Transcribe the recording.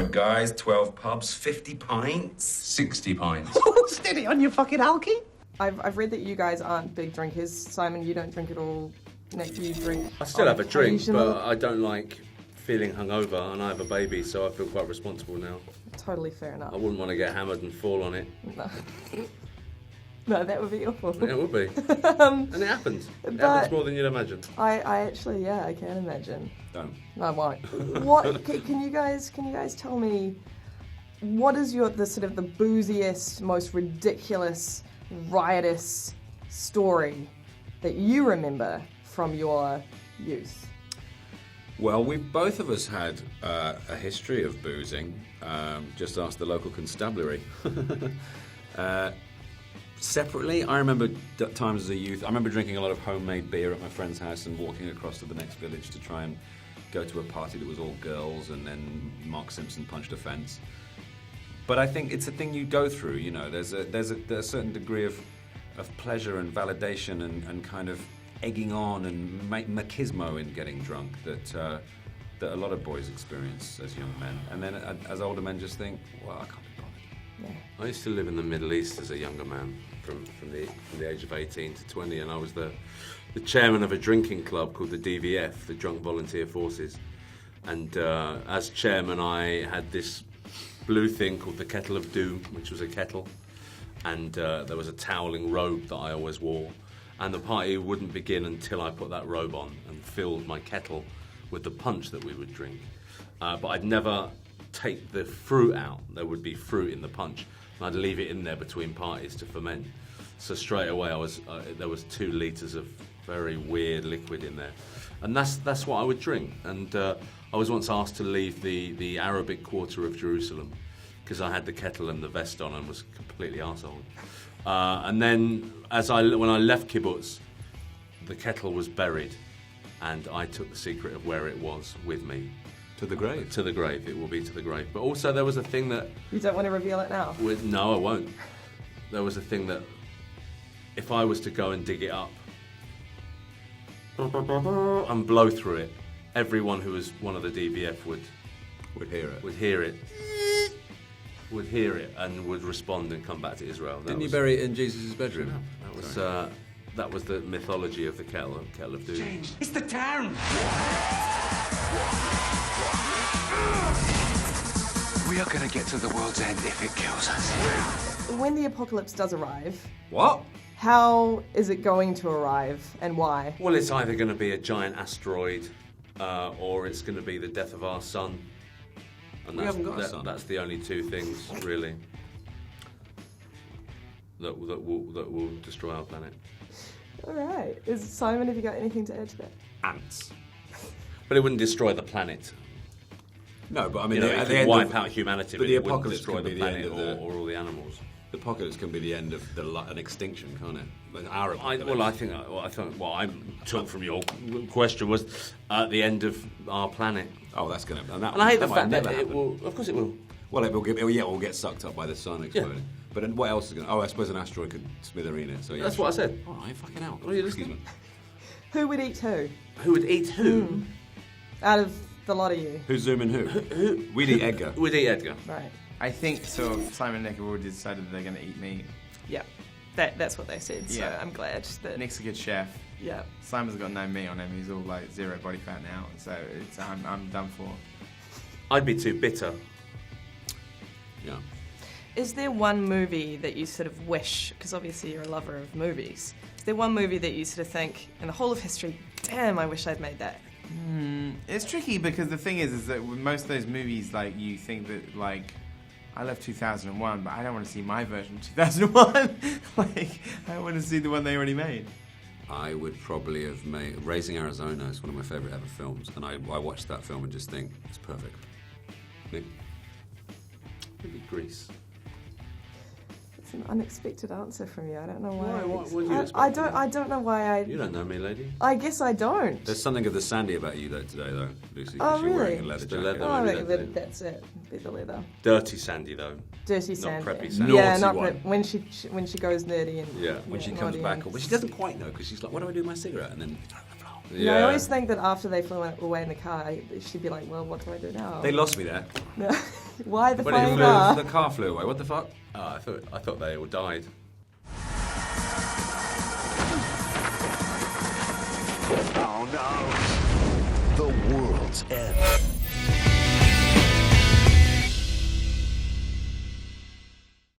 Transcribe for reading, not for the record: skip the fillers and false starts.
12 guys, 12 pubs, 50 pints. 60 pints. Steady on your fucking alky. I've read that you guys aren't big drinkers. Simon, you don't drink at all. Nick, you drink. I still have a drink, occasional. but I don't like feeling hungover, and I have a baby, so I feel quite responsible now. Totally fair enough. I wouldn't want to get hammered and fall on it. No. No, that would be awful. Yeah, it would be. And it happens. It happens more than you'd imagine. I actually, yeah, I can imagine. Don't. No, I won't. What can you guys tell me? What is the sort of the booziest, most ridiculous, riotous story that you remember from your youth? Well, both of us had a history of boozing. Just ask the local constabulary. Separately, I remember times as a youth. I remember drinking a lot of homemade beer at my friend's house and walking across to the next village to try and go to a party that was all girls, and then Mark Simpson punched a fence. But I think it's a thing you go through. You know, there's a certain degree of pleasure and validation and kind of egging on and machismo in getting drunk that a lot of boys experience as young men, and then as older men just think, well, I can't be bothered. I used to live in the Middle East as a younger man, from the age of 18 to 20, and I was the chairman of a drinking club called the DVF, the Drunk Volunteer Forces. And as chairman, I had this blue thing called the Kettle of Doom, which was a kettle, and there was a toweling robe that I always wore. And the party wouldn't begin until I put that robe on and filled my kettle with the punch that we would drink. But I'd never take the fruit out. There would be fruit in the punch, and I'd leave it in there between parties to ferment. So straight away, there was 2 litres of very weird liquid in there, and that's what I would drink. And I was once asked to leave the Arabic quarter of Jerusalem because I had the kettle and the vest on and was completely arsehole. And then when I left kibbutz, the kettle was buried, and I took the secret of where it was with me. To the grave? To the grave. It will be to the grave. But also there was a thing that... You don't want to reveal it now? No, I won't. There was a thing that if I was to go and dig it up and blow through it, everyone who was one of the DVF would hear it and would respond and come back to Israel. Didn't you bury it in Jesus' bedroom? No, that was the mythology of the kettle of doom. It's the town! We are going to get to the world's end if it kills us. When the apocalypse does arrive... What? How is it going to arrive, and why? Well, it's either going to be a giant asteroid, or it's going to be the death of our sun. And we haven't got a sun. That's the only 2 things, really, that will destroy our planet. All right. Simon, have you got anything to add to that? Ants. But it wouldn't destroy the planet. No, but I mean, it could wipe out humanity, but it wouldn't destroy the planet or all the animals. The apocalypse can be the end of an extinction, can't it? I took from your question was the end of our planet. Oh, that's going to... And I hate the fact that it will... Of course it will. Well, it will get sucked up by the sun exploding. Yeah. But then what else is going to... Oh, I suppose an asteroid could smithereen it. So yeah, that's what I said. All right, fucking hell. What are you listening? Excuse me. Who would eat who? Who would eat who? Out of the lot of you. Who's zooming who? We'd eat Edgar. We'd eat Edgar. Right. I think so. Simon and Nick have already decided that they're going to eat me. Yeah. That's what they said, so Yeah. I'm glad that... Nick's a good chef. Yeah. Simon's got no meat on him. He's all like 0 body fat now, so I'm done for. I'd be too bitter. Yeah. Is there one movie that you sort of wish, because obviously you're a lover of movies, is there one movie that you sort of think, in the whole of history, damn, I wish I'd made that? It's tricky because the thing is that with most of those movies, like, you think that, like, I love 2001, but I don't want to see my version of 2001. Like, I want to see the one they already made. I would probably have made... Raising Arizona is one of my favourite ever films, and I watched that film and just think, it's perfect. Nick? Maybe Grease. It's an unexpected answer from you. I don't know why. What do you expect? I don't know why You don't know me, lady. I guess I don't. There's something of the Sandy about you today, though, Lucy. Oh, You're wearing really? a leather It's the jacket. leather. Oh, maybe that's it. Bit the leather. Dirty Sandy, though. Dirty Not Sandy. preppy Sandy. Yeah, Naughty not one. when she goes nerdy and Yeah, When she comes naughty back, and- but she doesn't quite know because she's like, "What do I do with my cigarette?" And then You know, I always think that after they flew away in the car, she'd be like, well, what do I do now? They lost me there. Why the When flying car? the car flew away. What the fuck? Oh, I thought they all died. Oh no. The World's End.